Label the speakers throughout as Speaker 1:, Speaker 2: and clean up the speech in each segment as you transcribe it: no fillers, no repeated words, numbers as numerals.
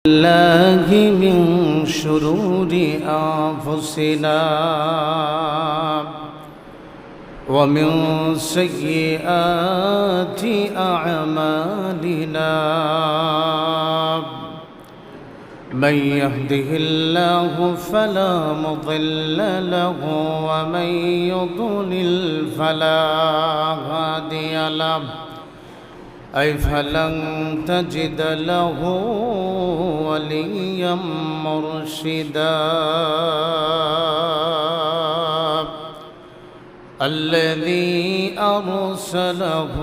Speaker 1: الله من شرور أنفسنا ومن سيئات أعمالنا من يهده الله فلا مضل له ومن يضلل فلا هادي له أي فلن تجد له وليا مرشدا الذي أرسله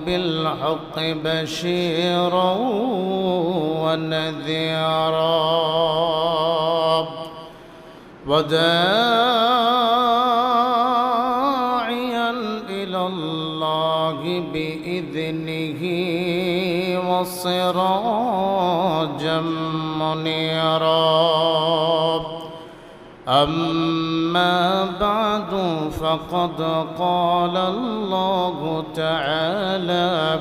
Speaker 1: بالحق بشيرا ونذيرا وداعيا إلى الله بإذنه وسراجا منيرا أما بعد فقد قال الله تعالى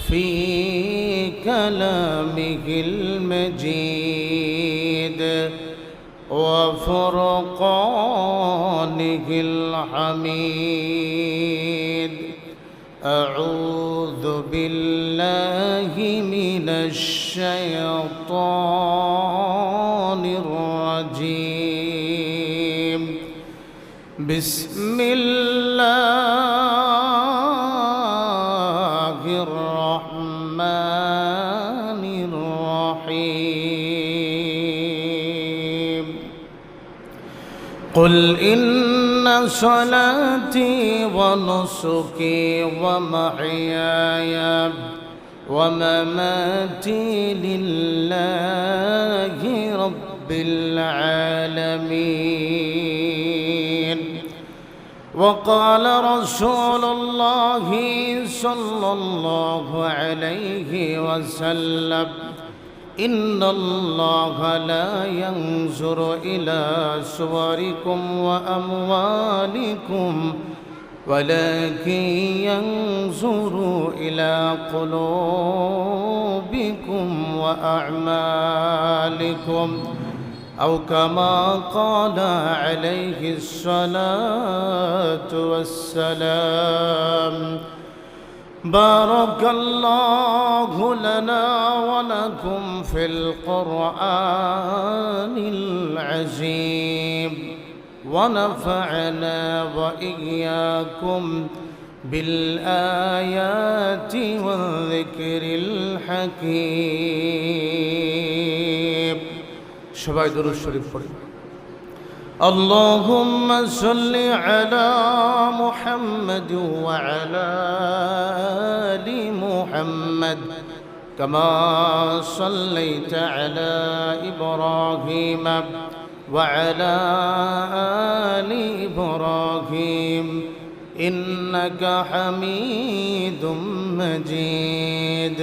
Speaker 1: في كلامه المجيد وفرقانه الحميد أعوذ بالله من الشيطان الرجيم بسم الله الرحمن الرحيم قل إن صلاتي ونسكي ومحياي ومماتي لله رب العالمين وقال رسول الله صلى الله عليه وسلم إن الله لا ينظر إلى صوركم وأموالكم ولكن ينظر إلى قلوبكم وأعمالكم أو كما قال عليه الصلاة والسلام بارك الله لنا ولكم في القرآن العظيم ونفعنا وإياكم بالآيات والذكر الحكيم সবাই দুরূদ শরীফ পড়ি اللهم صل على محمد وعلى آل محمد كما صليت على إبراهيم وعلى آل إبراهيم إنك حميد مجيد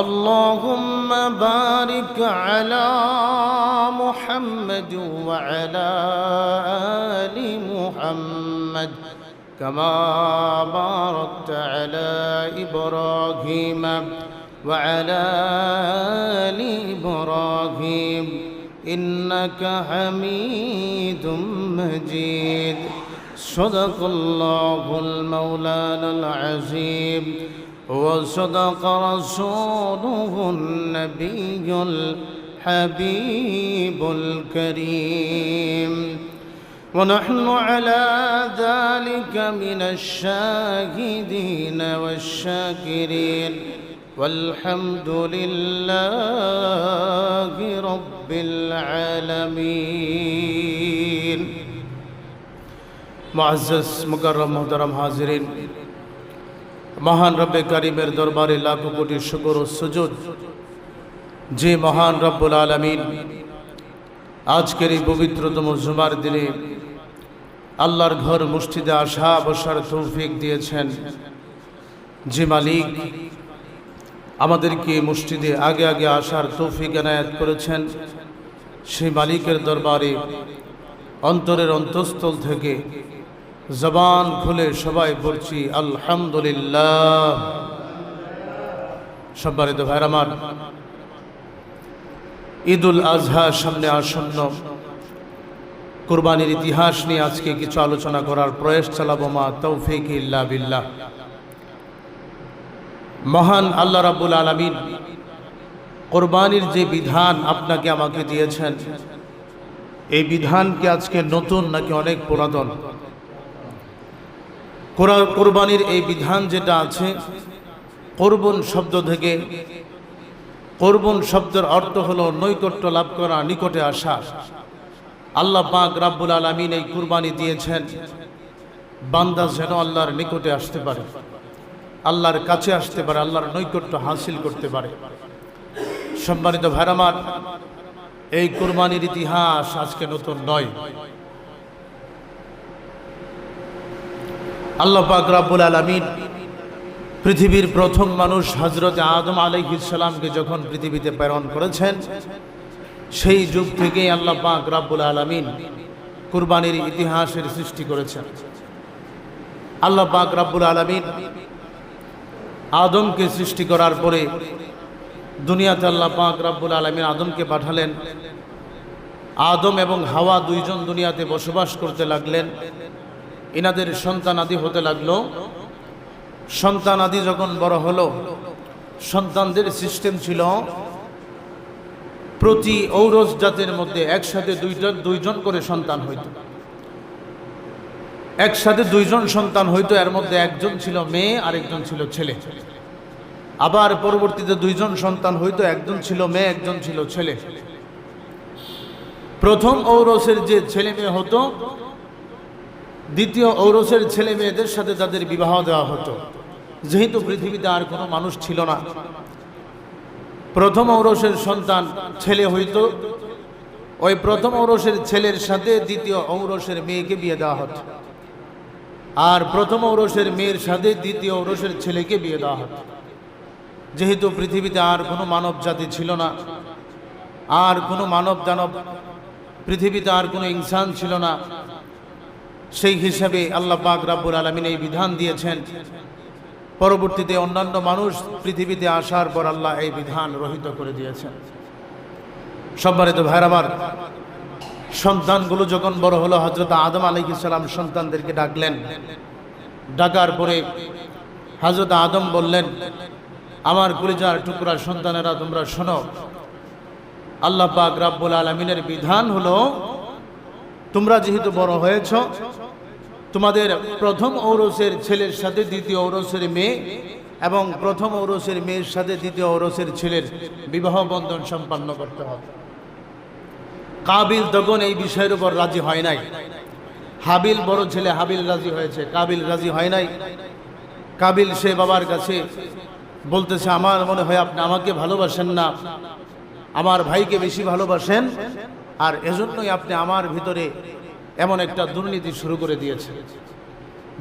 Speaker 1: اللهم بارك على محمد وعلى آل محمد كما باركت على إبراهيم وعلى آل إبراهيم إنك حميد مجيد صدق الله المولانا العظيم وصدق رسوله النبي الحبيب الكريم ونحن على ذلك من الشاهدين والشاكرين والحمد لله رب العالمين معزز مكرم محترم حاضرين মহান রব্বে কারিমের দরবারে লাখো কোটি শুকর ও সুজুদ যে মহান রব্বুল আলামিন আজকের এই পবিত্রতম জুমার দিনে আল্লাহর ঘর মসজিদে আসা বসার তৌফিক দিয়েছেন, যে মালিক আমাদেরকে মসজিদে আগে আগে আসার তৌফিক এনায়েত করেছেন, সেই মালিকের দরবারে অন্তরের অন্তঃস্থল থেকে জবান খুলে সবাই পড়ছি আলহামদুলিল্লাহ। সম্মানিত ভাইরা আমার, ঈদুল আজহা সামনে আসন্ন, কুরবানির ইতিহাস নিয়ে আজকে কিছু আলোচনা করার প্রয়াস চালাবো। মা তৌফিক ইল্লা বিল্লাহ। মহান আল্লাহ রাব্বুল আলামিন কুরবানির যে বিধান আপনাকে আমাকে দিয়েছেন, এই বিধান কি আজকে নতুন নাকি অনেক পুরাতন? কুরবানির এই বিধান যেটা আছে, কুরবান শব্দ থেকে, কুরবান শব্দের অর্থ হলো নৈকট্য লাভ করা, নিকটে আসা। আল্লাহ পাক রাব্বুল আলামিন এই কুরবানি দিয়েছেন বান্দা যেন আল্লাহর নিকটে আসতে পারে, আল্লাহর কাছে আসতে পারে, আল্লাহর নৈকট্য হাসিল করতে পারে। সম্মানিত ভাইরা আমার, এই কুরবানির ইতিহাস আজকে নতুন নয়। আল্লাহ পাক রাব্বুল আলামিন পৃথিবীর প্রথম মানুষ হযরত আদম আলাইহিস সালামকে যখন পৃথিবীতে প্রেরণ করেছেন, সেই যুগ থেকেই আল্লাহ পাক রাব্বুল আলামিন কুরবানির ইতিহাসের সৃষ্টি করেছেন। আল্লাহ পাক রাব্বুল আলামিন আদমকে সৃষ্টি করার পরে দুনিয়াতে আল্লাহ পাক রাব্বুল আলামিন আদমকে পাঠালেন। আদম এবং হাওয়া দুইজন দুনিয়াতে বসবাস করতে লাগলেন। এনাদের সন্তান আদি হতে লাগলো। সন্তান আদি যখন বড় হলো, সন্তানদের সিস্টেম ছিল প্রতি ঔরস জাতের মধ্যে একসাথে দুইজন করে সন্তান হইত। একসাথে দুইজন সন্তান হইতো, এর মধ্যে একজন ছিল মেয়ে আর একজন ছিল ছেলে। আবার পরবর্তীতে দুইজন সন্তান হইতো, একজন ছিল মেয়ে একজন ছিল ছেলে। প্রথম ঔরসের যে ছেলে মেয়ে হতো, দ্বিতীয় ঔরসের ছেলে মেয়েদের সাথে তাদের বিবাহ দেওয়া হতো। যেহেতু পৃথিবীতে আর কোনো মানুষ ছিল না, প্রথম ঔরসের সন্তান ছেলে হইত, ওই প্রথম ঔরসের ছেলের সাথে দ্বিতীয় ঔরসের মেয়েকে বিয়ে দেওয়া হতো। আর প্রথম ঔরসের মেয়ের সাথে দ্বিতীয় ঔরসের ছেলেকে বিয়ে দেওয়া হতো। যেহেতু পৃথিবীতে আর কোনো মানব জাতি ছিল না, আর কোনো মানব দানব পৃথিবীতে আর কোনো ইনসান ছিল না, সেই হিসাবে আল্লাহ পাক রাব্বুল আলামিন এই বিধান দিয়েছেন। পরবর্তীতে অন্যান্য মানুষ পৃথিবীতে আসার পর আল্লাহ এই বিধান রহিত করে দিয়েছেন। সম্মানিত ভাইরা আমার, সন্তানগুলো যখন বড় হলো, হযরত আদম আলাইহিস সালাম সন্তানদেরকে ডাকলেন। ডাকার পরে হযরত আদম বললেন, আমার কলিজার টুকরা সন্তানেরা, তোমরা শোনো, আল্লাহ পাক রাব্বুল আলামিনের বিধান হলো, তোমরা যেহেতু বড় হয়েছ, তোমাদের প্রথম ঔরসের ছেলের সাথে দ্বিতীয় ঔরসের মেয়ে এবং প্রথম ঔরসের মেয়ের সাথে দ্বিতীয় ঔরসের ছেলের বিবাহ বন্ধন সম্পন্ন করতে হবে। কাবিল তখন এই বিষয়ের উপর রাজি হয় নাই। হাবিল বড় ছেলে হাবিল রাজি হয়েছে, কাবিল রাজি হয় নাই। কাবিল সে বাবার কাছে বলতেছে, আমার মনে হয় আপনি আমাকে ভালোবাসেন না, আমার ভাইকে বেশি ভালোবাসেন, আর এজন্যই আপনি আমার ভিতরে এমন একটা দুর্নীতি শুরু করে দিয়েছেন।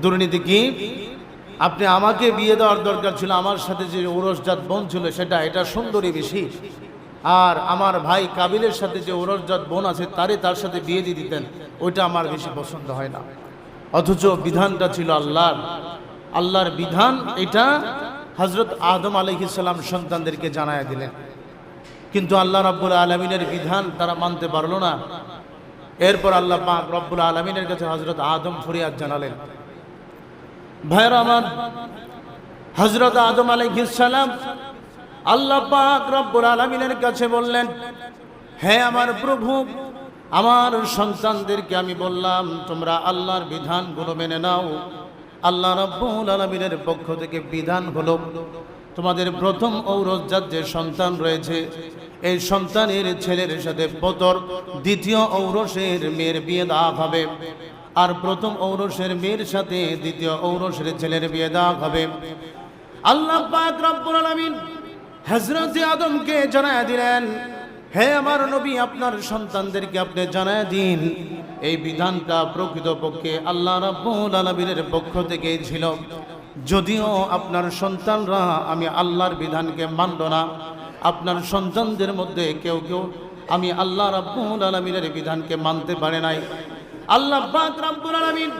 Speaker 1: দুর্নীতি কি? আপনি আমাকে বিয়ে দেওয়ার দরকার ছিল, আমার সাথে যে ঔরসজাত বোন ছিল এটা সুন্দরী বেশি, আর আমার ভাই কাবিলের সাথে যে ঔরসজাত বোন আছে তার সাথে বিয়ে দিয়ে দিতেন, ওইটা আমার বেশি পছন্দ হয় না। অথচ বিধানটা ছিল আল্লাহর বিধান। এটা হযরত আদম আলাইহিস সালাম সন্তানদেরকে জানায় দিলেন, কিন্তু আল্লাহ রাব্বুল আলামিনের বিধান তারা মানতে পারলো না। এরপর আল্লাহ পাক রব্বুল আলামিনের কাছে হযরত আদম ফরিয়াদ জানালেন। ভাইরা আমার, হযরত আদম আলাইহিস সালাম আল্লাহ পাক রব্বুল আলামিনের কাছে বললেন, হে আমার প্রভু, আমার সন্তানদেরকে আমি বললাম তোমরা আল্লাহর বিধানগুলো মেনে নাও। আল্লাহ রাব্বুল আলামিনের পক্ষ থেকে বিধান হলো, তোমাদের প্রথম ঔরসজাত যে সন্তান রয়েছে, এই সন্তানের ছেলের সাথে বতর দ্বিতীয় ঔরসের মেয়ের বিয়ে দেওয়া হবে, আর প্রথম ঔরসের মেয়ের সাথে দ্বিতীয় ঔরসের ছেলের বিয়ে দেওয়া হবে। আল্লাহ পাক রব্বুল আলামিন হযরত আদমকে জানায় দিলেন, হে আমার নবী, আপনার সন্তানদেরকে আপনি জানায় দিন, এই বিধানটা প্রকৃতপক্ষে আল্লাহ রাব্বুল আলামিনের পক্ষ থেকেই ছিল। যদিও আপনার সন্তানরা আমি আল্লাহর বিধানকে মানল না, আপনার সন্তানদের মধ্যে কেউ আমি আল্লাহ রাব্বুল আলামিনের বিধানকে মানতে পারে নাই। আল্লাহ পাক রাব্বুল আলামিন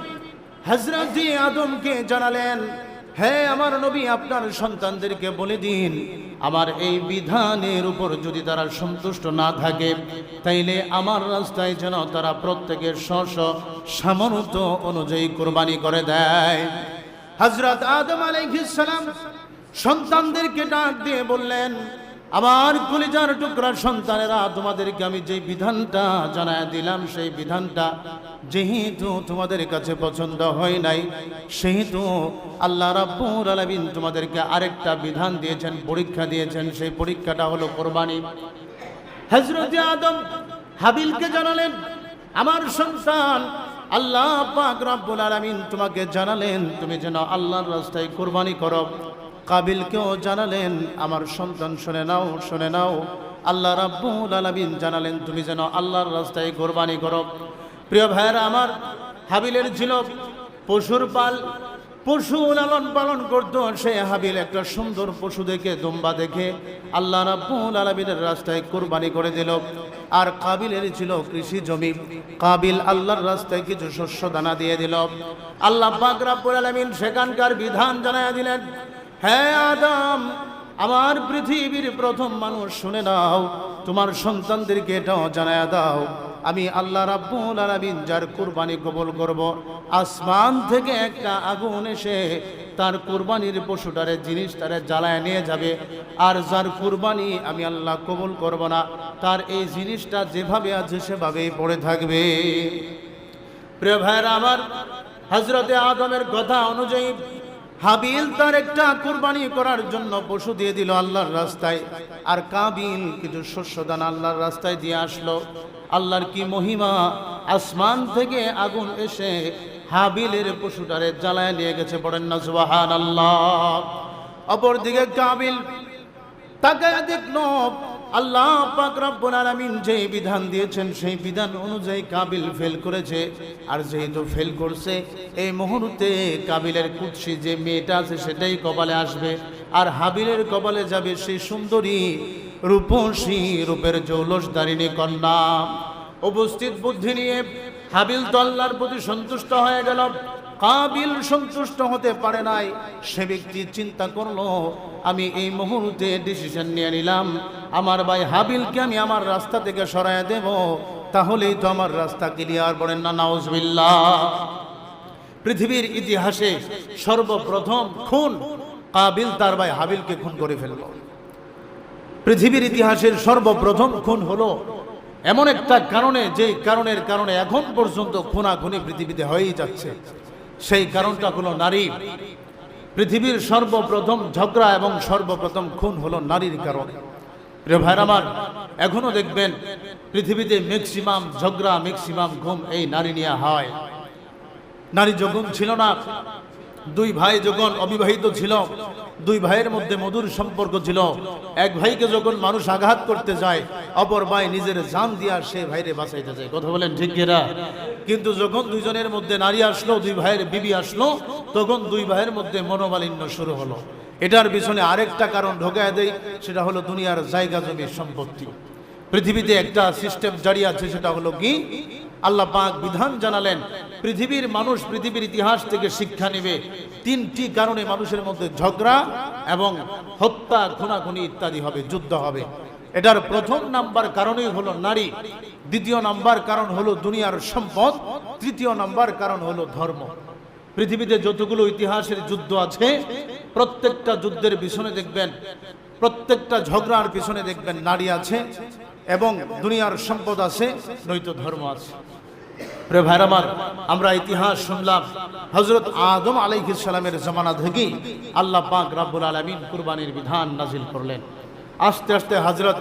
Speaker 1: হযরত আদমকে জানালেন, হ্যাঁ আমার নবী, আপনার সন্তানদেরকে বলে দিন, আমার এই বিধানের উপর যদি তারা সন্তুষ্ট না থাকে, তাইলে আমার রাস্তায় যেন তারা প্রত্যেকের স্ব সামর্থ্য অনুযায়ী কোরবানি করে দেয়। হযরত আদম আলাইহিস সালাম সন্তানদেরকে ডাক দিয়ে বললেন, আমার কলিজার টুকরা সন্তানেরা, তোমাদেরকে আমি যে বিধানটা জানায় দিলাম, সেই বিধানটা যেহেতু তোমাদের কাছে পছন্দ হয় নাই, সেহেতু আল্লাহ রাব্বুল আলামিন তোমাদেরকে আরেকটা বিধান দিয়েছেন, পরীক্ষা দিয়েছেন। সেই পরীক্ষাটা হলো কোরবানি। হযরত আদম হাবিলকে জানালেন, আমার সন্তান, আল্লাহ পাক রব্বুল আলামিন তোমাকে জানালেন তুমি যেন আল্লাহর রাস্তায় কোরবানি করো। কাবিলকেও জানালেন, আমার সন্তান শুনে নাও, শুনে নাও, আল্লাহ রাব্বুল আলামিন জানালেন তুমি যেন আল্লাহর রাস্তায় কোরবানি করো। প্রিয় ভাইয়েরা আমার, হাবিলের ছিল পশুর পাল, পশু লালন পালন করত। সে হাবিল একটা সুন্দর পশু দেখে, দুম্বা দেখে আল্লাহ রাব্বুল আলামিনের রাস্তায় কোরবানি করে দিল। আর কাবিলের ছিল কৃষি জমি, কাবিল আল্লাহর রাস্তায় কিছু শস্য দানা দিয়ে দিল। আল্লাহ পাক রব্বুল আলামিন সেখানকার বিধান জানায়া দিলেন, হ্যাঁ আদম, আমার পৃথিবীর প্রথম মানুষ, শুনে নাও, তোমার সন্তানদেরকে এটাও জানায়া দাও, আমি আল্লাহ রাব্বুল আলামিন যার কুরবানি কবুল করব, আসমান থেকে একটা আগুন এসে তার কুরবানির পশুটারে জিনিসটারে জ্বালায় নিয়ে যাবে। আর যার কুরবানি আমি আল্লাহ কবুল করব না, তার এই জিনিসটা যেভাবে আছে সেভাবেই পড়ে থাকবে। প্রিয় ভাইরা আমার, হযরতে আদমের কথা অনুযায়ী হাবিল তার একটা কুরবানি করার জন্য পশু দিয়ে দিল আল্লাহর রাস্তায়, আর কাবিল কিছু শস্য দানা আল্লাহর রাস্তায় দিয়ে আসলো। আল্লাহর কি মহিমা, আসমান থেকে আগুন এসে হাবিলের পশুটারে জ্বালায় নিয়ে গেছে, পড়েন না সুবহানাল্লাহ। অপরদিকে কাবিল তাকায় দেখলো, আল্লাহ পাক রব্বুল আলামিন যে বিধান দিয়েছেন সেই বিধান অনুযায়ী কাবিল ফেল করেছে। আর যেহেতু ফেল করছে, এই মুহূর্তে কাবিলের কুৎসি যে মেয়েটা আছে সেটাই কপালে আসবে, আর হাবিলের কপালে যাবে সেই সুন্দরী রূপসী রূপের জৌলসদারিণী কন্যা। উপস্থিত বুদ্ধি নিয়ে হাবিল তো আল্লাহর প্রতি সন্তুষ্ট হয়ে গেল, কাবিল সন্তুষ্ট হতে পারে নাই। সে ব্যক্তি চিন্তা করলো, আমি এই মুহূর্তে ডিসিশন নিয়ে নিলাম, আমার ভাই হাবিলকে আমি আমার রাস্তা থেকে সরায় দেব, তাহলেই তো আমার রাস্তা ক্লিয়ার। বলেন না নাউজুবিল্লাহ। পৃথিবীর ইতিহাসে সর্বপ্রথম খুন, কাবিল তার ভাই হাবিলকে খুন করে ফেলল। পৃথিবীর ইতিহাসের সর্বপ্রথম খুন হলো এমন একটা কারণে, যে কারণের কারণে এখন পর্যন্ত খুনাখুনি পৃথিবীতে হয়েই যাচ্ছে। সেই কারণটা হলো নারী। পৃথিবীর সর্বপ্রথম ঝগড়া এবং সর্বপ্রথম খুন হলো নারীর কারণে। প্রিয় ভাইরা আমার, এখনো দেখবেন পৃথিবীতে ম্যাক্সিমাম ঝগড়া, ম্যাক্সিমাম খুন এই নারী নিয়ে হয়। নারী যখন ছিল না, দুই ভাই যখন অবিবাহিত ছিল, দুই ভাইয়ের মধ্যে মধুর সম্পর্ক ছিল, এক ভাইকে যখন মানুষ আঘাত করতে যায়, অপর ভাই নিজের জান দিয়া সে ভাইরে বাঁচাইতে যায়। কথা বলেন ঠিক কিনা? কিন্তু যখন দুইজনের মধ্যে নারী আসলো, দুই ভাইয়ের বিবি আসলো, তখন দুই ভাইয়ের মধ্যে মনোমালিন্য শুরু হলো। এটার পিছনে আরেকটা কারণ ঢোকায় দেয়, সেটা হলো দুনিয়ার জায়গা জমি সম্পত্তি। পৃথিবীতে একটা সিস্টেম জারি আছে, সেটা হলো কি, আল্লাহ পাক বিধান জানালেন, পৃথিবীর মানুষ পৃথিবীর ইতিহাস থেকে শিক্ষা নেবে। তিনটি কারণে মানুষের মধ্যে ঝগড়া এবং হত্যা, খুনাখুনি ইত্যাদি হবে, যুদ্ধ হবে। এটার প্রথম নাম্বার কারণই হলো নারী, দ্বিতীয় নাম্বার কারণ হলো দুনিয়ার সম্পদ, তৃতীয় নাম্বার কারণ হলো ধর্ম। পৃথিবীতে যতগুলো ইতিহাসের যুদ্ধ আছে, প্রত্যেকটা যুদ্ধের পিছনে দেখবেন, প্রত্যেকটা ঝগড়ার পিছনে দেখবেন নারী আছে এবং দুনিয়ার সম্পদ আছে, নয়তো ধর্ম আছে। প্রিয় ভাইরা আমার, আমরা ইতিহাস শুনলাম, হযরত আদম আলাইহিস সালামের জামানা থেকেই আল্লাহ পাক রব্বুল আলামিন কুরবানির বিধান নাজিল করলেন। আস্তে আস্তে হযরত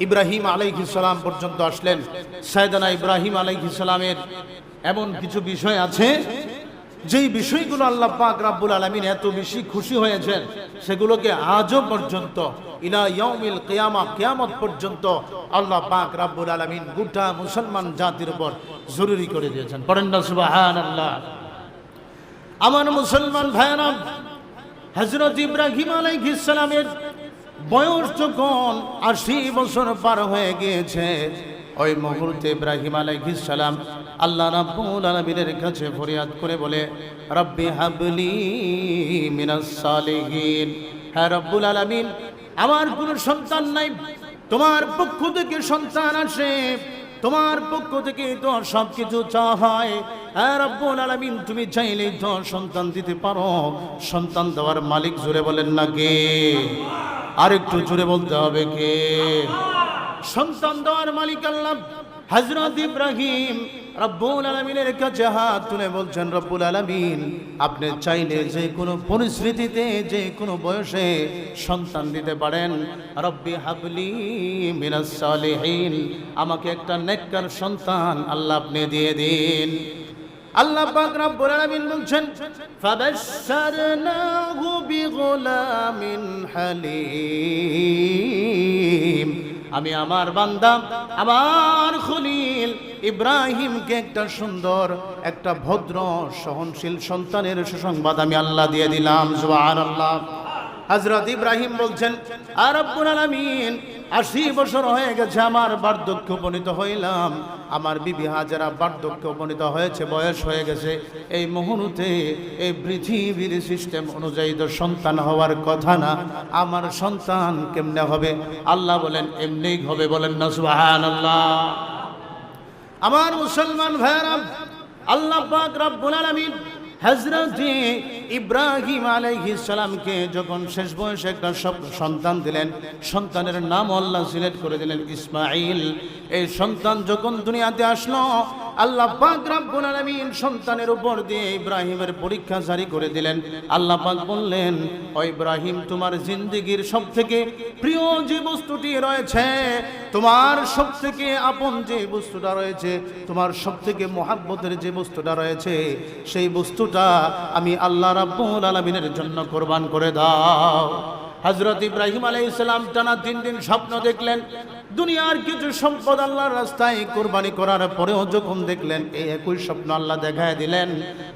Speaker 1: ইব্রাহিম আলাইহিস সালাম পর্যন্ত আসলেন। সাইয়েদনা ইব্রাহিম আলাইহিস সালামের এমন কিছু বিষয় আছে, যেই বিষয়গুলো আল্লাহ পাক রব্বুল আলামিন এত বেশি খুশি হয়েছেন, সেগুলোকে আজও পর্যন্ত ইলা ইয়াউমিল কিয়ামা, কিয়ামত পর্যন্ত আল্লাহ পাক রব্বুল আলামিন গোটা মুসলমান জাতির উপর জরুরি করে দিয়েছেন। পড়েন না সুবহানাল্লাহ। আমার মুসলমান ভাইরা, হযরত ইব্রাহিম আলাইহিস সালামের বয়স যখন 80 বছর পার হয়ে গিয়েছে, ওই মুহূর্তে ইব্রাহিম আলাইহিস সালাম আল্লাহ রাব্বুল আলামিনের কাছে ফরিয়াদ করে বলে, রব্বি হাবলি মিনাস সালিহিন। হ্যাঁ রব্বুল আলামিন, আমার কোনো সন্তান নাই, তোমার পক্ষ থেকে সন্তান আসে, তোমার পক্ষ থেকে তো সব কিছু চাওয়া হয়। হ্যাঁ রব্বুল আলামিন, তুমি চাইলেই তো সন্তান দিতে পারো। সন্তান দেওয়ার মালিক জোরে বলেন না কে? আর একটু জোরে বলতে হবে কে? সন্তান দেওয়ার মালিক আল্লাহ। হযরত ইব্রাহিম রব্বুল আলামিনের কাছে হাত তুলে বলছেন, রব্বুল আলামিন, আপনি চাইলে যে কোনো পরিস্থিতিতে যে কোনো বয়সে সন্তান দিতে পারেন। রব্বি হাবলি মিনাস সালিহিন, আমাকে একটা নেককার সন্তান আল্লাহ আপনি দিয়ে দিন। আল্লাহ পাক রব্বুল আলামিন বলছেন, ফাবাশশারনাহু বিগুলামিন হালিম, আমি আমার বান্দা আমার খলিল ইব্রাহিমকে একটা সুন্দর, একটা ভদ্র, সহনশীল সন্তানের সুসংবাদ আমি আল্লাহ দিয়ে দিলাম। সুবহানাল্লাহ। হযরত ইব্রাহিম বলছেন, আর রব্বুল আলামিন, ৮০ বছর হয়ে গেছে আমার বার্ধক্য উপনীত হইলাম, আমার বিবি হাজেরা বার্ধক্য উপনীত হয়েছে, বয়স হয়ে গেছে। এই মুহূর্তে এই পৃথিবীর সিস্টেম অনুযায়ী তো সন্তান হওয়ার কথা না, আমার সন্তান কেমনে হবে? আল্লাহ বলেন এমনিই হবে, বলেন না সুবহানাল্লাহ। আমার মুসলমান ভাইরা, আল্লাহ পাক রব্বুল আলামিন হযরত ইব্রাহিম আলাইহিস সালামকে যখন শেষ বয়সে একটা সন্তান দিলেন, সন্তানের নাম আল্লাহ সিলেক্ট করে দিলেন ইসমাঈল। এই সন্তান যখন দুনিয়াতে আসলো, আল্লাহ পাক রব্বুল আলামিন সন্তানের উপর দিয়ে ইব্রাহিমের পরীক্ষা জারি করে দিলেন। আল্লাহ পাক বললেন, ও ইব্রাহিম, তোমার জিন্দেগীর সবথেকে প্রিয় যে বস্তুটি রয়েছে, তোমার সবথেকে আপন যে বস্তুটা রয়েছে, তোমার সবথেকে মহব্বতের যে বস্তুটা রয়েছে, সেই বস্তুটা আমি আল্লাহ রাব্বুল আলামিনের জন্য কোরবান করে দাও। হযরত ইব্রাহিম আলাইহিস সালাম টানা ৩ দিন স্বপ্ন দেখলেন। দুনিয়ার কিছু সম্পদ আল্লাহর রাস্তায় কোরবানি করার পরেও যখন দেখলেন এই একই স্বপ্ন আল্লাহ দেখায় দিলেন,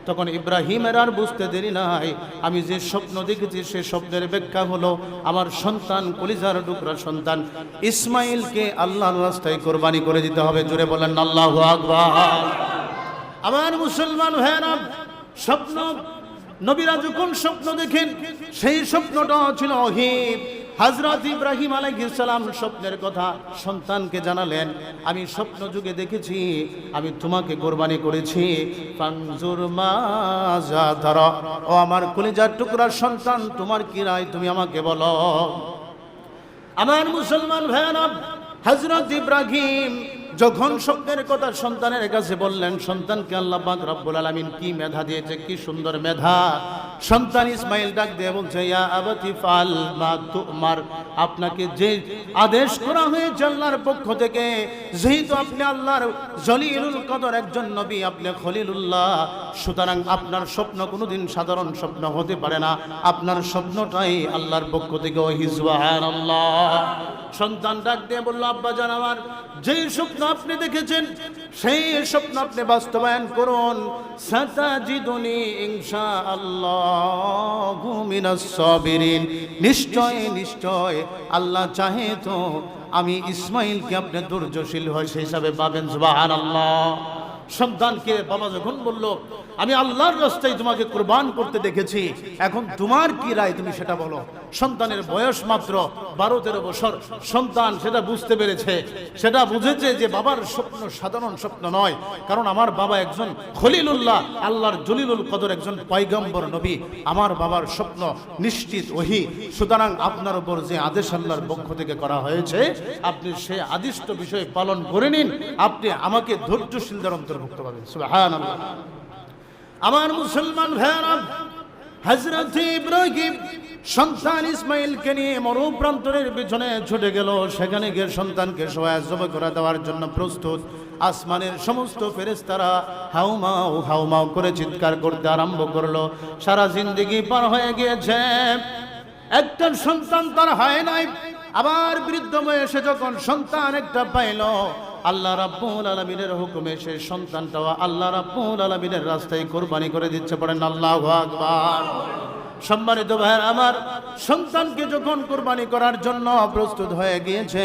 Speaker 1: তখন ইব্রাহিমের আর বুঝতে দেরি নাই। আমি যে স্বপ্ন দেখেছি সে স্বপ্নের ব্যাখ্যা হলো আমার সন্তান, কলিজার টুকরা সন্তান ইসমাইলকে আল্লাহর রাস্তায় কোরবানি করে দিতে হবে। জোরে বলেন আল্লাহু আকবার। আমার মুসলমান ভাইরা, স্বপ্ন, নবীরা যখন স্বপ্ন দেখেন সেই স্বপ্নটা ছিল অহিব। হযরত ইব্রাহিম আলাইহিস সালাম স্বপ্নের কথা সন্তানকে জানালেন, আমি স্বপ্ন যুগে দেখেছি আমি তোমাকে কোরবানি করেছি। ফানজুর মাজা তারা, ও আমার কলিজার টুকরা সন্তান, তোমার কি রায় তুমি আমাকে বলো। আমার মুসলমান ভাইরা, হযরত ইব্রাহিম যখন স্বপ্নের কথা সন্তানের কাছে বললেন, সন্তানকে আল্লাহ পাক রব্বুল আলামিন কি মেধা দিয়েছে, কি সুন্দর মেধা। সন্তান ইসমাইল ডাক দিয়ে বলছে, ইয়া আবাতি ফাল মা তুমার, আপনাকে যে আদেশ করা হয়েছে আল্লাহর পক্ষ থেকে, যেহেতু আপনি আল্লাহর জলিলুল কদর একজন নবী, আপনি খলিলুল্লাহ, সুতরাং আপনার স্বপ্ন কোনোদিন সাধারণ স্বপ্ন হতে পারে না, আপনার স্বপ্নটাই আল্লাহর পক্ষ থেকে ওহি। সুবহানাল্লাহ। সন্তান ডাক দিয়ে বলল, আব্বা জান, আমার যেই স্বপ্ন আপনি দেখেছেন সেই স্বপ্ন আপনি বাস্তবায়ন করুন। সাতাজিদুনি ইনশাআল্লাহু মিনাস সাবিরিন, নিশ্চয় নিশ্চয় আল্লাহ চাহে তো আমি ইসমাইলকে আপনি ধৈর্যশীল হয় সেই হিসাবে পাবেন। সুবহানাল্লাহ। সন্তানকে বাবা যখন বলল, আমি আল্লাহর রাস্তায় তোমাকে কুরবান করতে দেখেছি, এখন তোমার কি রায় তুমি সেটা বলো। সন্তানের বয়স মাত্র 12-13 বছর। সন্তান সেটা বুঝতে পেরেছে, সেটা বুঝেছে যে বাবার স্বপ্ন সাধারণ স্বপ্ন নয়, কারণ আমার বাবা একজন খলিলুল্লাহ, আল্লাহর জলিলুল কদর একজন পয়গম্বর নবী, আমার বাবার স্বপ্ন নিশ্চিত ওহি। সুতরাং আপনার উপর যে আদেশ আল্লাহর পক্ষ থেকে করা হয়েছে, আপনি সেই আদিষ্ট বিষয় পালন করে নিন, আপনি আমাকে ধৈর্যশীলদের অন্তর্ভুক্ত পাবেন। সুবহানাল্লাহ। আমার মুসলমান ভাইরা, হযরত ইব্রাহিম সন্তান ইসমাইলকে নিয়ে মরুপ্রান্তরের পিছনে ছুটে গেল। সেখানে গিয়ে সন্তানকে সোয়া জব করে দেওয়ার জন্য প্রস্তুত। আসমানের সমস্ত ফেরেশতারা হাউমাউ হাউমাউ করে চিৎকার করতে আরম্ভ করলো। সারা জিন্দেগি পার হয়ে গিয়েছে, একটা সন্তান তার হয় নাই। আবার বৃদ্ধ বয়সে যখন সন্তান একটা পাইল, আল্লাহ রাব্বুল আলামিনের হুকুমে সেই সন্তানটাও আল্লাহ রাব্বুল আলামিনের রাস্তায় কোরবানি করে দিচ্ছে। পড়েন আল্লাহু আকবার। সম্মানিত ভাইয়ের আমার, সন্তানকে যখন কোরবানি করার জন্য প্রস্তুত হয়ে গিয়েছে,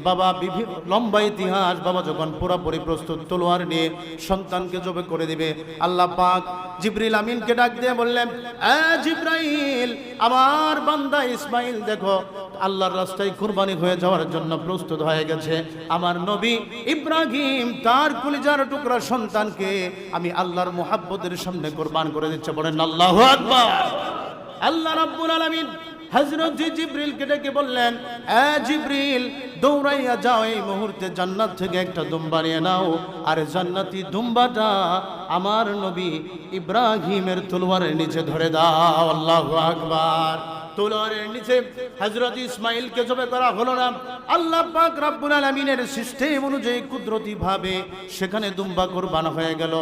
Speaker 1: বাবা বিভিন্ন লম্বা ইতিহাস, বাবা যখন পুরোপুরি প্রস্তুত তলোয়ার নিয়ে সন্তানকে জবে করে দিবে, আল্লাহ পাক জিবরিল আমিনকে ডাক দিয়ে বললেন, এ জিবরাইল, আমার বান্দা ইসমাইল দেখো আল্লাহর রাস্তায় কুরবানি হয়ে যাওয়ার জন্য প্রস্তুত হয়ে গেছে। আমার নবী ইব্রাহিম তার কলিজার টুকরা সন্তানকে আমি আল্লাহর মুহাব্বতের সামনে কুরবান করে দিচ্ছে। বলেন আল্লাহু আকবার। আল্লাহ রাব্বুল আলামিন হযরত জিবরিলকে ডেকে বললেন, এ জিবরিল, দৌড়াইয়া যাও, এই মুহূর্তে জান্নাত থেকে একটা দুম্বা নিয়ে নাও, আর জান্নাতি দুম্বাটা আমার নবী ইব্রাহিমের তলোয়ারের নিচে ধরে দাও। আল্লাহু আকবার। তলোয়ারের নিচে হযরত ইসমাইলকে জবে করা হলো না। আল্লাহ পাক রব্বুল আলামিনের সিস্টেম অনুযায়ী কুদরতি ভাবে সেখানে দুম্বা কুরবান হয়ে গেল।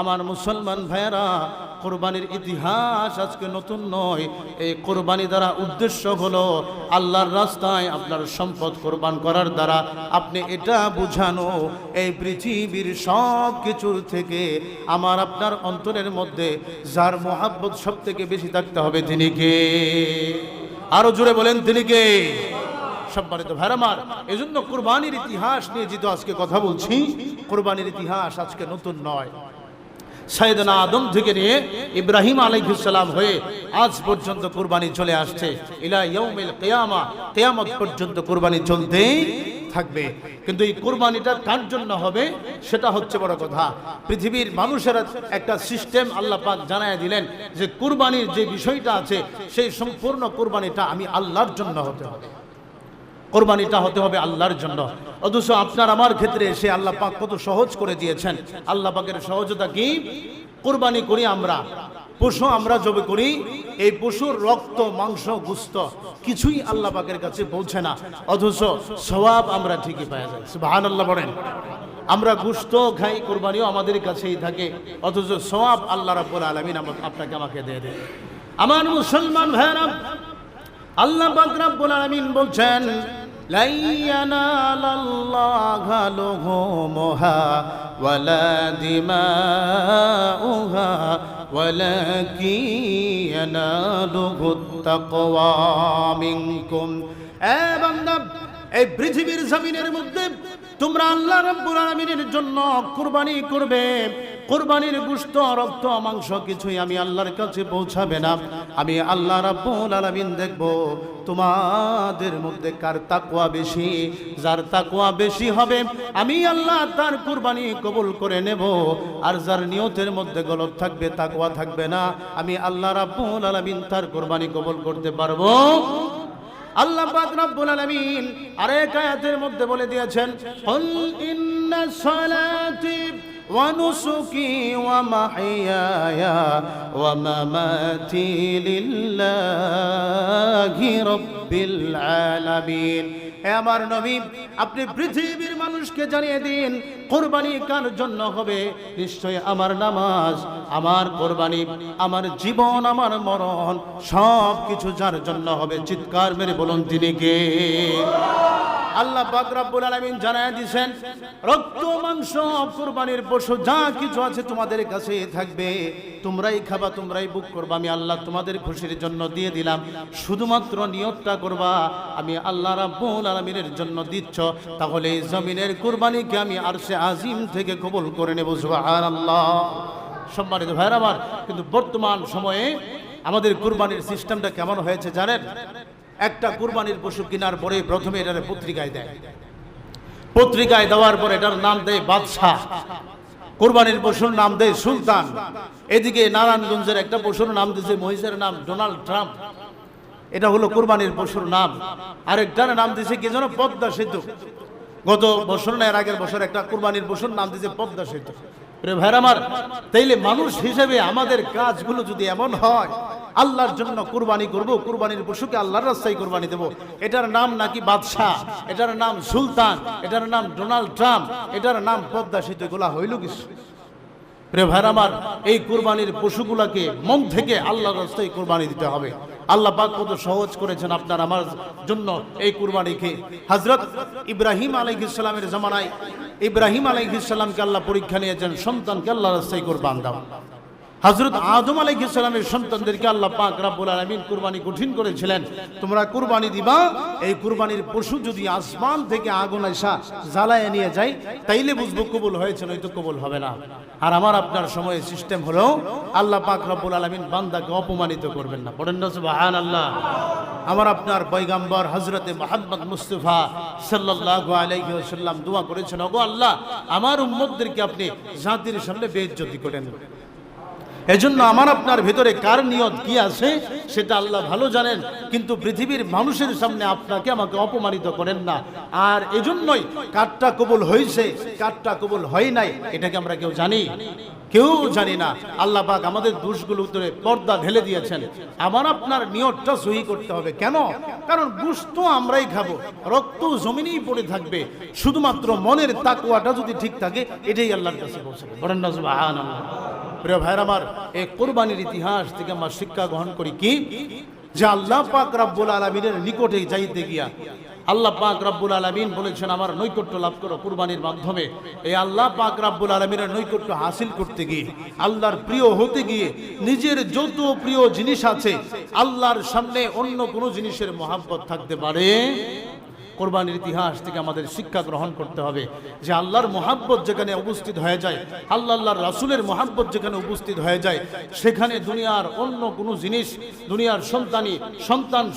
Speaker 1: আমার মুসলমান ভাইয়েরা, কুরবানির ইতিহাস আজকে নতুন নয়। এই কুরবানি দ্বারা উদ্দেশ্য হলো আল্লাহর রাস্তায় আপনার সম্পদ কুরবান করার দ্বারা আপনি এটা বুঝানো, এই পৃথিবীর সব কিছুর থেকে আমার আপনার অন্তরের মধ্যে যার মুহাব্বত সব থেকে বেশি থাকতে হবে তিনি কে? আরো জোরে বলেন, তিনি কে? সম্মানিত ভাইরা আমার, এজন্য কুরবানির ইতিহাস নিয়ে যেহেতু আজকে কথা বলছি, কুরবানির ইতিহাস আজকে নতুন নয়। সাইয়েদনা আদম থেকে নিয়ে ইব্রাহিম আলাইহিস সালাম হয়ে আজ পর্যন্ত কুরবানি চলে আসছে। ইলা ইয়াউমিল কিয়ামা, কিয়ামত পর্যন্ত কুরবানি চলতেই থাকবে। কিন্তু এই কুরবানিটা কার জন্য হবে সেটা হচ্ছে বড় কথা। পৃথিবীর মানুষের একটা সিস্টেম আল্লাহ পাক জানায় দিলেন যে কুরবানির যে বিষয়টা আছে সেই সম্পূর্ণ কুরবানিটা আমি আল্লাহর জন্য হতে হবে। কুরবানিটা হতে হবে আল্লাহর জন্য। অথচ আপনার আমার ক্ষেত্রে সে আল্লাহ পাক কত সহজ করে দিয়েছেন। আল্লাহ পাকের সহজতা কি? কুরবানি করি আমরা, পশু আমরা জবে করি, এই পশুর রক্ত, মাংস, গোশত কিছুই আল্লাহ পাকের কাছে পৌঁছে না, অথচ সওয়াব আমরা ঠিকই পাওয়া যায়। সুবহানাল্লাহ বলেন। আমরা গোশত খাই, কুরবানিও আমাদের কাছেই থাকে, অথচ সওয়াব আল্লাহ রাব্বুল আলামিন আপনাকে আমাকে দিয়ে দেয়। আমার মুসলমান ভাইরা, আল্লাহ পাক রব্বুল আলামিন বলছেন, লা ইয়ানালাল্লাহা লুহুমুহা ওয়ালা দিমাউহা ওয়ালাকিন ইয়ানালুহুত তাকওয়া মিনকুম। এ বান্দা, এই পৃথিবীর জমিনের মধ্যে তোমরা আল্লাহ রাব্বুল আলামিনের জন্য কুরবানি করবে। কুরবানির গোশত, রক্ত, মাংস কিছুই আমি আল্লাহর কাছে পৌঁছাবে না। আমি আল্লাহ রাব্বুল আলামিন দেখব তোমাদের মধ্যে কার তাকওয়া বেশি। যার তাকওয়া বেশি হবে আমি আল্লাহ তার কুরবানি কবুল করে নেব, আর যার নিয়তের মধ্যে গলত থাকবে, তাকওয়া থাকবে না, আমি আল্লাহ রাব্বুল আলামিন তার কুরবানি কবুল করতে পারবো। আল্লাহ পাক রব্বুল আলামিন আরেক আয়াতের মধ্যে বলে দিয়েছেন, কুল ইন্না সালাতি ওয়া নুসুকি ওয়া মাহইয়ায়া ওয়া মামাতি লিল্লাহি রাব্বিল আলামিন। হে আমার নবী, আপনি পৃথিবীর মানুষকে জানিয়ে দিন কুরবানি কার জন্য হবে। নিশ্চয় আমার নামাজ, আমার কুরবানি, আমার জীবন, আমার মরণ সব কিছু যার জন্য হবে। চিৎকার মেরে বলুন, তিনি কে? আল্লাহ পাক রব্বুল আলামিন জানায় দিয়েছেন, রক্ত, মাংস, কুরবানির পশু যা কিছু আছে তোমাদের কাছে থাকবে, তোমরাই খাবা, তোমরাই বুক করবা। আমি আল্লাহ তোমাদের খুশির জন্য দিয়ে দিলাম। শুধুমাত্র নিয়তটা করবা আমি আল্লাহ রাব্বুল আলামিনের জন্য দিচ্ছ, তাহলে এই জমিনের কুরবানিকে আমি আরশে আজিম থেকে কবুল করে নেব। সুবহানাল্লাহ। সম্মানিত ভাইরা আমার, কিন্তু বর্তমান সময়ে আমাদের কুরবানির সিস্টেমটা কেমন হয়েছে জানেন? একটা কুরবানির পশু কেনার পরে প্রথমে এটার পত্রিকায় দেয়, পত্রিকায় দেওয়ার পরে এটার নাম দেয় বাদশাহ, কুরবানির পশুর নাম দেয় সুলতান। এদিকে নারায়ণগঞ্জের একটা পশুর নাম দিয়েছে, মহিষের নাম ডোনাল্ড ট্রাম্প, এটা হলো কুরবানির পশুর নাম। আরেকটার নাম দিয়েছে কি যেন পদ্মা সেতু। গত বছর না এর আগের বছর একটা কুরবানির পশুর নাম দিয়েছে পদ্মা সেতু। ভাইরা আমার, তাইলে মানুষ হিসেবে আমাদের কাজগুলো যদি এমন হয়, আল্লাহর জন্য কুরবানি করব, কুরবানির পশুকে আল্লাহর রাস্তায় কুরবানি দেব, এটার নাম নাকি বাদশাহ, এটার নাম সুলতান, এটার নাম ডোনাল্ড ট্রাম্প, এটার নাম পদ্মা সেতু, এগুলা হইল কিছু? প্রিয় ভাইরা আমার, এই কুরবানির পশুগুলাকে মন থেকে আল্লাহর রাস্তায় কুরবানি দিতে হবে। আল্লাহ পাক কত সহজ করেছেন আপনার আমার জন্য এই কুরবানিকে। হযরত ইব্রাহিম আলাইহিস সালামের জামানায় ইব্রাহিম আলাইহিস সালামকে আল্লাহ পরীক্ষা নিয়েছেন, সন্তানকে আল্লাহর রাস্তায় কুরবান দাও। হযরত আদম আলাইহিস সালামের সন্তানদেরকে আল্লাহ পাক রব্বুল আলামিন কুরবানি কঠিন করেছিলেন। তোমরা কুরবানি দিবা, এই কুরবানির পশু যদি আসমান থেকে আগুন আইসা জ্বালায় নিয়ে যায় তাইলে বুঝবো কবুল হয়েছে, নয়তো কবুল হবে না। আর আমার আপনার সময়ে সিস্টেম হলো আল্লাহ পাক রব্বুল আলামিন বান্দাকে অপমানিত করবেন না। পড়েন না সুবহানাল্লাহ। আমার আপনার পয়গম্বর হযরতে মুহাম্মদ মুস্তাফা সাল্লাল্লাহু আলাইহি ওয়াসাল্লাম দোয়া করেছেন, ওগো আল্লাহ আমার উম্মতদেরকে আপনি জাতির সামনে বেইজ্জতি করেন। এজন্য আমার আপনার ভিতরে কার নিয়ত কি আছে সেটা আল্লাহ ভালো জানেন, কিন্তু পৃথিবীর মানুষের সামনে আপনাকে আমাকে অপমানিত করেন না। আর এজন্যই কারটা কবুল হয়েছে কারটা কবুল হয় নাই এটাকে আমরা কেউ জানি? কেউ জানি না। আল্লাহ পাক আমাদের দোষগুলো উত্তরে পর্দা ঢেলে দিয়েছেন। আমার আপনার নিয়তটা সহি করতে হবে। কেন? কারণ গোশত আমরাই খাবো, রক্ত জমিনেই পড়ে থাকবে, শুধুমাত্র মনের তাকওয়াটা যদি ঠিক থাকে এটাই আল্লাহর কাছে পৌঁছাবে। বলেন না সুবহানাল্লাহ। প্রিয় ভাইরা আমার, এই কুরবানির ইতিহাস থেকে আমরা শিক্ষা গ্রহণ করি কি, যে আল্লাহ পাক রব্বুল আলামিনের নিকটে যাইতে গিয়া আল্লাহ পাক রব্বুল আলামিন বলেছেন আমার নৈকট্য লাভ করো কুরবানির মাধ্যমে। এই আল্লাহ পাক রব্বুল আলামিনের নৈকট্য হাসিল করতে গিয়ে, আল্লাহর প্রিয় হতে গিয়ে নিজের যত প্রিয় জিনিস আছে আল্লাহর সামনে অন্য কোনো জিনিসের মহাব্বত থাকতে পারে? কোরবানির ইতিহাস থেকে আমাদের শিক্ষা গ্রহণ করতে হবে যে আল্লাহর মহাব্বত যেখানে উপস্থিত হয়ে যায়, আল্লাহর রাসূলের মহাব্বত যেখানে উপস্থিত হয়ে যায়, সেখানে দুনিয়ার অন্য কোনো জিনিস, দুনিয়ার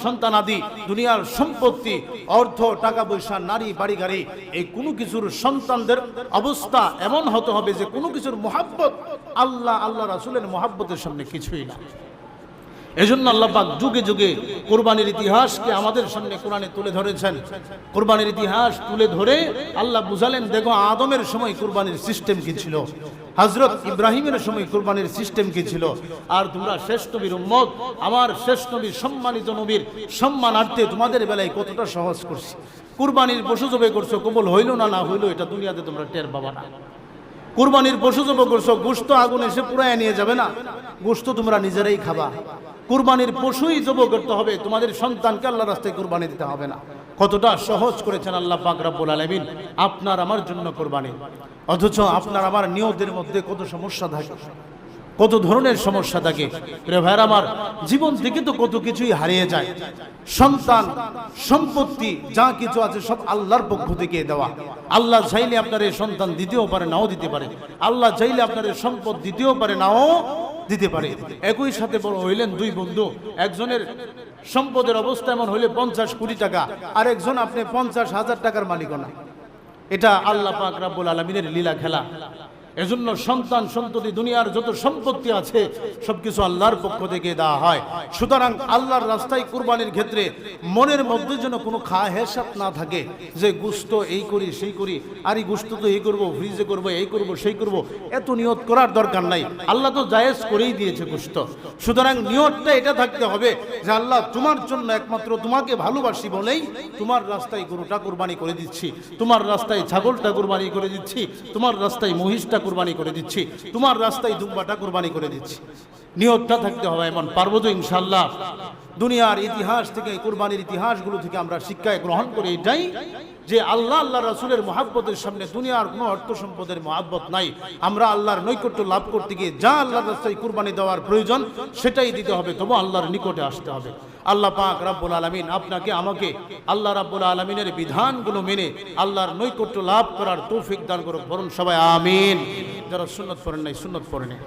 Speaker 1: সন্তানাদি, দুনিয়ার সম্পত্তি, অর্থ, টাকা পয়সা, নারী, বাড়ি গাড়ি, এই কোনো কিছুর সন্তানদের অবস্থা এমন হতে হবে যে কোনো কিছুর মহাব্বত আল্লাহ রাসূলের মহাব্বতের সামনে কিছুই না। এজন্য আল্লাহ পাক যুগে যুগে কুরবানির ইতিহাসকে আমাদের সামনে কোরআনে তুলে ধরেছেন। কুরবানির ইতিহাস তুলে ধরে আল্লাহ বুঝালেন, দেখো আদমের সময় কুরবানির সিস্টেম কি ছিল, হযরত ইব্রাহিমের সময় কুরবানির সিস্টেম কি ছিল। আর তোমরা শেষ নবীর উম্মত, আমার শেষ নবী সম্মানিত নবীর সম্মানার্থে তোমাদের বেলায় কতটা সহজ করছি। কুরবানির পশু জবে করছো, কবুল হইল না না হইল এটা দুনিয়াতে তোমরা টের পাবা না। কুরবানির পশু জবে করছো, গোশত আগুন এসে পুড়ায় নিয়ে যাবে না, গোশত তোমরা নিজেরাই খাবা। কুরবানির পশুই জব করতে হবে, তোমাদের সন্তানকে আল্লাহর রাস্তায় কুরবানি দিতে হবে না। কতটা সহজ করেছেন আল্লাহ পাক রব্বুল আলামিন আপনার আমার জন্য কুরবানি। অথচ আপনার আমার নিয়তের মধ্যে কত সমস্যা থাকে, কত ধরনের সমস্যা থাকে। প্রিয় ভাইরা আমার, জীবন থেকে তো কত কিছুই হারিয়ে যায়। সন্তান, সম্পত্তি যা কিছু আছে সব আল্লাহর পক্ষ থেকে দেওয়া। আল্লাহ চাইলে আপনার এই সন্তান দিতেও পারে, নাও দিতে পারে। আল্লাহ চাইলে আপনার এই সম্পদ দিতেও পারে, নাও দিতে পারে। একই সাথে বড় হইলেন দুই বন্ধু, একজনের সম্পদের অবস্থা এমন হইলে 50 কোটি টাকা, আর একজন আপনি 50,000 টাকার মালিকও না। এটা আল্লাহ পাক রব্বুল আলামিনের লীলা খেলা। এজন্য সন্তান সন্ততি দুনিয়ার যত সম্পত্তি আছে সবকিছু আল্লাহর পক্ষ থেকে দেওয়া হয়। সুতরাং আল্লাহর রাস্তায় কুরবানির ক্ষেত্রে মনের মধ্যে যেন কোনো খাহেসাত না থাকে যে গোশত এই করি সেই করি, আর এই গোশত তো এই করবো, ফ্রিজে করবো, এই করবো সেই করবো, এত নিয়ত করার দরকার নাই। আল্লাহ তো জায়েজ করেই দিয়েছে গোশত। সুতরাং নিয়তটা এটা থাকতে হবে যে আল্লাহ তোমার জন্য একমাত্র তোমাকে ভালোবাসি বলেই তোমার রাস্তায় গরুটা কুরবানি করে দিচ্ছি, তোমার রাস্তায় ছাগলটা কুরবানি করে দিচ্ছি, তোমার রাস্তায় মহিষটা কুরবানি করে দিচ্ছি, তোমার রাস্তায় দুম্বাটা কুরবানি করে দিচ্ছি। নিয়তটা থাকতে হবে এমন। পারবো তো ইনশাআল্লাহ? দুনিয়ার ইতিহাস থেকে, কুরবানির ইতিহাসগুলো থেকে আমরা শিক্ষায় গ্রহণ করি এটাই যে আল্লাহ রাসূলের মহাব্বতের সামনে দুনিয়ার কোনো অর্থ সম্পদের মহাব্বত নাই। আমরা আল্লাহর নৈকট্য লাভ করতে গিয়ে যা আল্লাহর রাস্তায় কুরবানি দেওয়ার প্রয়োজন সেটাই দিতে হবে, তবু আল্লাহর নিকটে আসতে হবে। আল্লাহ পাক রব্বুল আলামিন আপনাকে আমাকে আল্লাহ রাব্বুল আলামিনের বিধানগুলো মেনে আল্লাহর নৈকট্য লাভ করার তৌফিক দান করুক। বলুন সবাই আমিন। যারা সুন্নাত পড়েন নাই সুন্নাত পড়ে নেই।